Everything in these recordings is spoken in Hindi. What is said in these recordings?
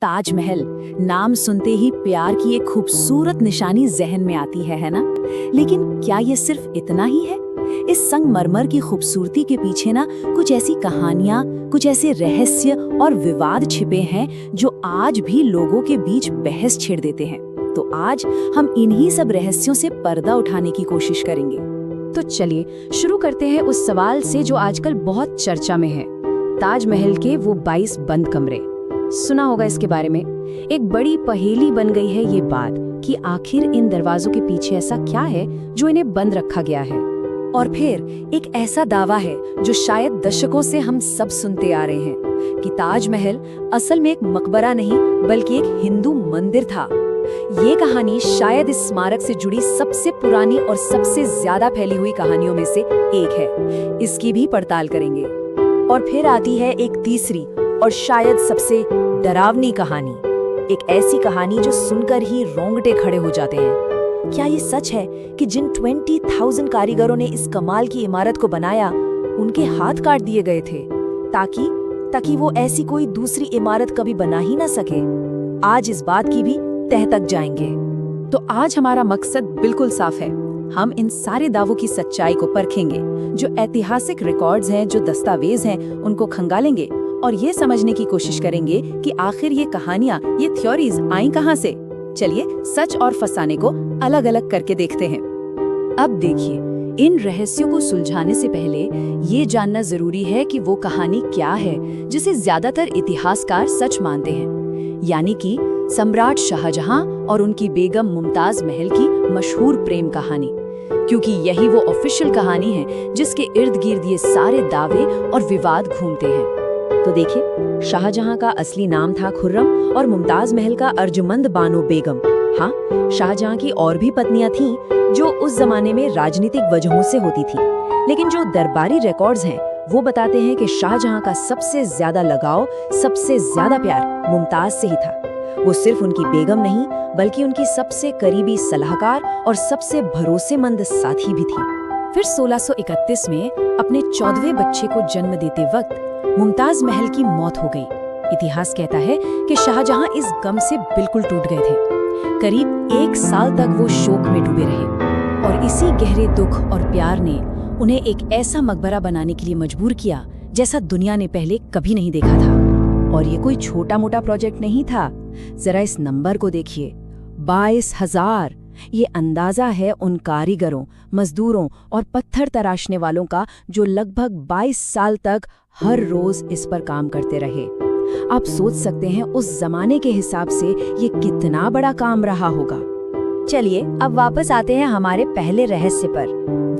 ताजमहल नाम सुनते ही प्यार की एक खूबसूरत निशानी जहन में आती है ना? लेकिन क्या ये सिर्फ इतना ही है? इस संगमरमर की खूबसूरती के पीछे ना कुछ ऐसी कहानियां, कुछ ऐसे रहस्य और विवाद छिपे हैं जो आज भी लोगों के बीच बहस छेड़ देते हैं। तो आज हम इन्हीं सब रहस्यों से पर्दा उठाने की कोशिश करेंगे। तो चलिए शुरू करते हैं उस सवाल से जो आजकल बहुत चर्चा में है, ताजमहल के वो 22 बंद कमरे। सुना होगा इसके बारे में। एक बड़ी पहेली बन गई है ये बात कि आखिर इन दरवाजों के पीछे ऐसा क्या है जो इन्हें बंद रखा गया है। और फिर एक ऐसा दावा है जो शायद दशकों से हम सब सुनते आ रहे हैं कि ताजमहल असल में एक मकबरा नहीं बल्कि एक हिंदू मंदिर था। ये कहानी शायद इस स्मारक से जुड़ी सबसे पुरानी और सबसे ज्यादा फैली हुई कहानियों में से एक है। इसकी भी पड़ताल करेंगे। और फिर आती है एक तीसरी और शायद सबसे डरावनी कहानी, एक ऐसी कहानी जो सुनकर ही रोंगटे खड़े हो जाते हैं। क्या ये सच है कि जिन 20,000 कारीगरों ने इस कमाल की इमारत को बनाया, उनके हाथ काट दिए गए थे ताकि वो ऐसी कोई दूसरी इमारत कभी बना ही ना सके? आज इस बात की भी तह तक जाएंगे। तो आज हमारा मकसद बिल्कुल साफ है। हम इन सारे दावों की सच्चाई को परखेंगे, जो ऐतिहासिक रिकॉर्ड्स हैं, जो दस्तावेज हैं, उनको खंगालेंगे और ये समझने की कोशिश करेंगे कि आखिर ये कहानियां, ये थ्योरीज आई कहां से। चलिए सच और फसाने को अलग अलग करके देखते हैं। अब देखिए, इन रहस्यों को सुलझाने से पहले ये जानना जरूरी है कि वो कहानी क्या है जिसे ज्यादातर इतिहासकार सच मानते हैं, यानी कि सम्राट शाहजहां और उनकी बेगम मुमताज महल की मशहूर प्रेम कहानी, क्योंकि यही वो ऑफिशियल कहानी है जिसके इर्द गिर्द ये सारे दावे और विवाद घूमते हैं। तो देखिए, शाहजहां का असली नाम था खुर्रम और मुमताज महल का अर्जुमंद बानो बेगम। हाँ, शाहजहां की और भी पत्नियां थीं जो उस जमाने में राजनीतिक वजहों से होती थी, लेकिन जो दरबारी रिकॉर्ड्स हैं वो बताते हैं कि शाहजहां का सबसे ज्यादा लगाव, सबसे ज्यादा प्यार मुमताज से ही था। वो सिर्फ उनकी बेगम नहीं बल्कि उनकी सबसे करीबी सलाहकार और सबसे भरोसेमंद साथी भी थी। फिर 1631 में अपने 14वें बच्चे को जन्म देते वक्त मुमताज महल की मौत हो गई। इतिहास कहता है कि शाहजहां इस गम से बिल्कुल टूट गए थे। करीब 1 साल तक वो शोक में डूबे रहे और इसी गहरे दुख और प्यार ने उन्हें एक ऐसा मकबरा बनाने के लिए मजबूर किया जैसा दुनिया ने पहले कभी नहीं देखा था। और ये कोई छोटा मोटा प्रोजेक्ट नहीं था। जरा इस नंबर को देखिए, 22,000। ये अंदाजा है उन कारीगरों, मजदूरों और पत्थर तराशने वालों का जो लगभग 22 साल तक हर रोज इस पर काम करते रहे। आप सोच सकते हैं उस जमाने के हिसाब से ये कितना बड़ा काम रहा होगा। चलिए अब वापस आते हैं हमारे पहले रहस्य पर,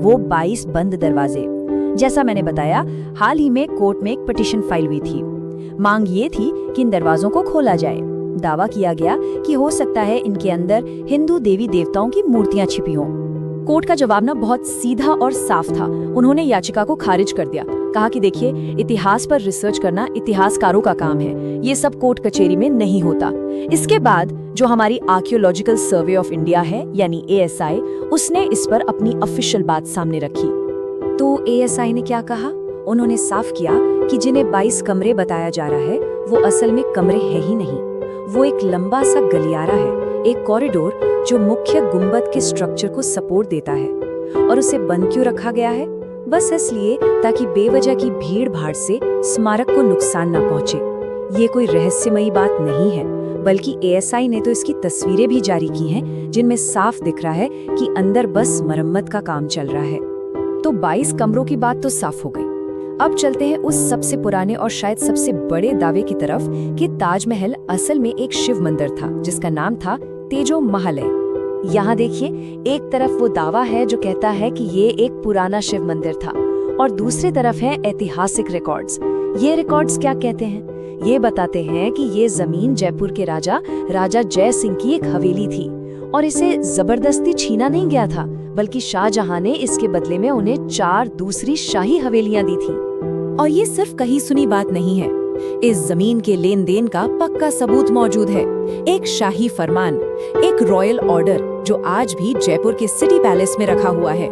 वो 22 बंद दरवाजे। जैसा मैंने बताया, हाल ही में कोर्ट में एक पिटीशन फाइल हुई थी। मांग ये थी कि इन दरवाजों को खोला जाए। दावा किया गया कि हो सकता है इनके अंदर हिंदू देवी देवताओं की मूर्तियां छिपी हों। कोर्ट का जवाब ना बहुत सीधा और साफ था। उन्होंने याचिका को खारिज कर दिया। कहा कि देखिए, इतिहास पर रिसर्च करना इतिहासकारों का काम है, ये सब कोर्ट कचहरी में नहीं होता। इसके बाद जो हमारी आर्कियोलॉजिकल सर्वे ऑफ इंडिया है यानी ASI, उसने इस पर अपनी ऑफिशियल बात सामने रखी। तो ASI ने क्या कहा? उन्होंने साफ किया कि जिन्हें 22 कमरे बताया जा रहा है वो असल में कमरे है ही नहीं। वो एक लंबा सा गलियारा है, एक कॉरिडोर जो मुख्य गुंबद के स्ट्रक्चर को सपोर्ट देता है। और उसे बंद क्यों रखा गया है? बस इसलिए ताकि बेवजह की भीड़ भाड़ से स्मारक को नुकसान न पहुंचे। ये कोई रहस्यमयी बात नहीं है, बल्कि ASI ने तो इसकी तस्वीरें भी जारी की हैं जिनमें साफ दिख रहा है कि अंदर बस मरम्मत का काम चल रहा है। तो 22 कमरों की बात तो साफ हो गई। अब चलते हैं उस सबसे पुराने और शायद सबसे बड़े दावे की तरफ कि ताजमहल असल में एक शिव मंदिर था जिसका नाम था तेजो महल। यहाँ देखिए, एक तरफ वो दावा है जो कहता है कि ये एक पुराना शिव मंदिर था और दूसरी तरफ है ऐतिहासिक रिकॉर्ड्स। ये रिकॉर्ड्स क्या कहते हैं? ये बताते हैं कि ये जमीन जयपुर के राजा जय सिंह की एक हवेली थी और इसे जबरदस्ती छीना नहीं गया था, बल्कि शाहजहां ने इसके बदले में उन्हें 4 दूसरी शाही हवेलियां दी थी। और ये सिर्फ कही सुनी बात नहीं है, इस जमीन के लेन देन का पक्का सबूत मौजूद है। एक शाही फरमान, एक रॉयल ऑर्डर जो आज भी जयपुर के सिटी पैलेस में रखा हुआ है।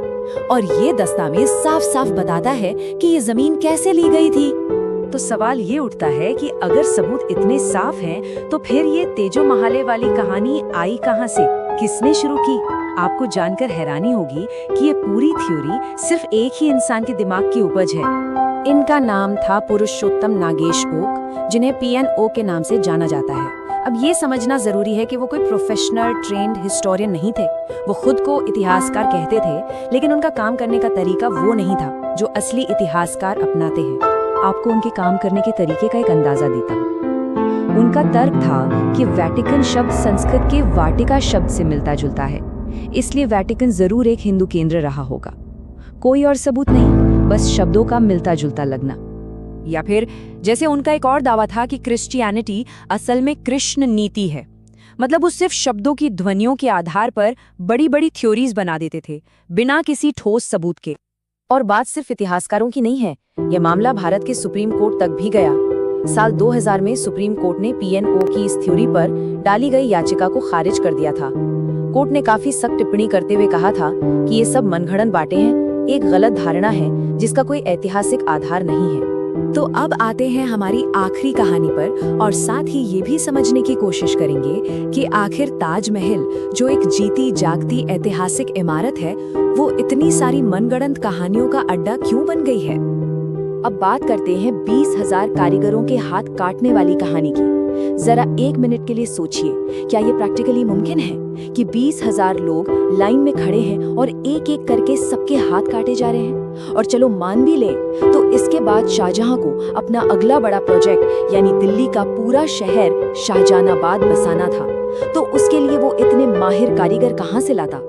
और ये दस्तावेज साफ साफ बताता है कि ये जमीन कैसे ली गई थी। तो सवाल ये उठता है कि अगर सबूत इतने साफ हैं, तो फिर ये तेजो महाले वाली कहानी आई कहाँ से, किसने शुरू की? आपको जानकर हैरानी होगी कि ये पूरी थ्योरी सिर्फ एक ही इंसान के दिमाग की उपज है। इनका नाम था पुरुषोत्तम नागेश ओक, जिन्हें PNO के नाम से जाना जाता है। अब ये समझना जरूरी है कि वो कोई प्रोफेशनल ट्रेंड हिस्टोरियन नहीं थे। वो खुद को इतिहासकार कहते थे, लेकिन उनका काम करने का तरीका वो नहीं था जो असली इतिहासकार अपनाते हैं। आपको उनके काम करने के तरीके का एक अंदाजा देता हूँ। उनका तर्क था कि वैटिकन शब्द संस्कृत के वाटिका शब्द से मिलता जुलता है, इसलिए वैटिकन जरूर एक हिंदू केंद्र रहा होगा। कोई और सबूत नहीं, बस शब्दों का मिलता जुलता लगना। या फिर जैसे उनका एक और दावा था कि क्रिश्चियनिटी असल में कृष्ण नीति है, मतलब वो सिर्फ शब्दों की ध्वनियों के आधार पर बड़ी बड़ी थ्योरीज बना देते थे बिना किसी ठोस सबूत के। और बात सिर्फ इतिहासकारों की नहीं है, यह मामला भारत के सुप्रीम कोर्ट तक भी गया। साल 2000 में सुप्रीम कोर्ट ने PNO की इस थ्योरी पर डाली गई याचिका को खारिज कर दिया था। कोर्ट ने काफी सख्त टिप्पणी करते हुए कहा था कि ये सब मनगढ़ंत बातें हैं, एक गलत धारणा है जिसका कोई ऐतिहासिक आधार नहीं है। तो अब आते हैं हमारी आखिरी कहानी पर, और साथ ही ये भी समझने की कोशिश करेंगे कि आखिर ताजमहल, जो एक जीती जागती ऐतिहासिक इमारत है, वो इतनी सारी मनगढ़ंत कहानियों का अड्डा क्यों बन गई है। अब बात करते हैं 20,000 कारीगरों के हाथ काटने वाली कहानी की। जरा एक मिनट के लिए सोचिए, क्या ये प्रैक्टिकली मुमकिन है कि 20,000 लोग लाइन में खड़े हैं और एक एक करके सबके हाथ काटे जा रहे हैं? और चलो मान भी ले, तो इसके बाद शाहजहां को अपना अगला बड़ा प्रोजेक्ट यानी दिल्ली का पूरा शहर शाहजहानाबाद बसाना था, तो उसके लिए वो इतने माहिर कारीगर कहाँ से लाता?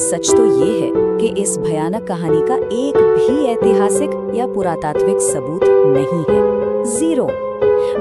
सच तो ये है कि इस भयानक कहानी का एक भी ऐतिहासिक या पुरातात्विक सबूत नहीं है, जीरो।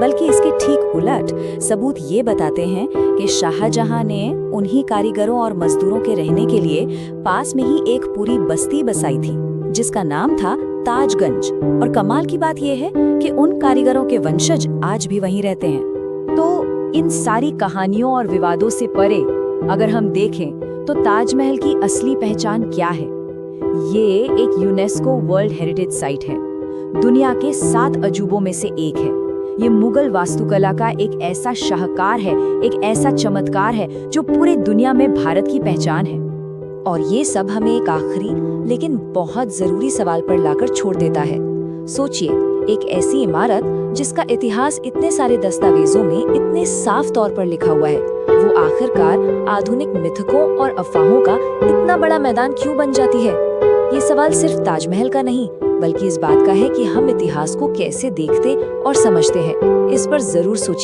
बल्कि इसके ठीक उलट सबूत ये बताते हैं कि शाहजहां ने उन्हीं कारीगरों और मजदूरों के रहने के लिए पास में ही एक पूरी बस्ती बसाई थी, जिसका नाम था ताजगंज। और कमाल की बात यह है कि उन कारीगरों के वंशज आज भी वहीं रहते हैं। तो इन सारी कहानियों और विवादों से परे अगर हम देखें तो ताजमहल की असली पहचान क्या है? ये एक यूनेस्को वर्ल्ड हेरिटेज साइट है, दुनिया के 7 अजूबों में से एक है। ये मुगल वास्तुकला का एक ऐसा शाहकार है, एक ऐसा चमत्कार है जो पूरे दुनिया में भारत की पहचान है। और ये सब हमें एक आखिरी लेकिन बहुत जरूरी सवाल पर लाकर छोड़ देता है। सोचिए, एक ऐसी इमारत जिसका इतिहास इतने सारे दस्तावेजों में इतने साफ तौर पर लिखा हुआ है, वो आखिरकार आधुनिक मिथकों और अफवाहों का इतना बड़ा मैदान क्यों बन जाती है? ये सवाल सिर्फ ताजमहल का नहीं, बल्कि इस बात का है कि हम इतिहास को कैसे देखते और समझते हैं। इस पर जरूर सोचिए।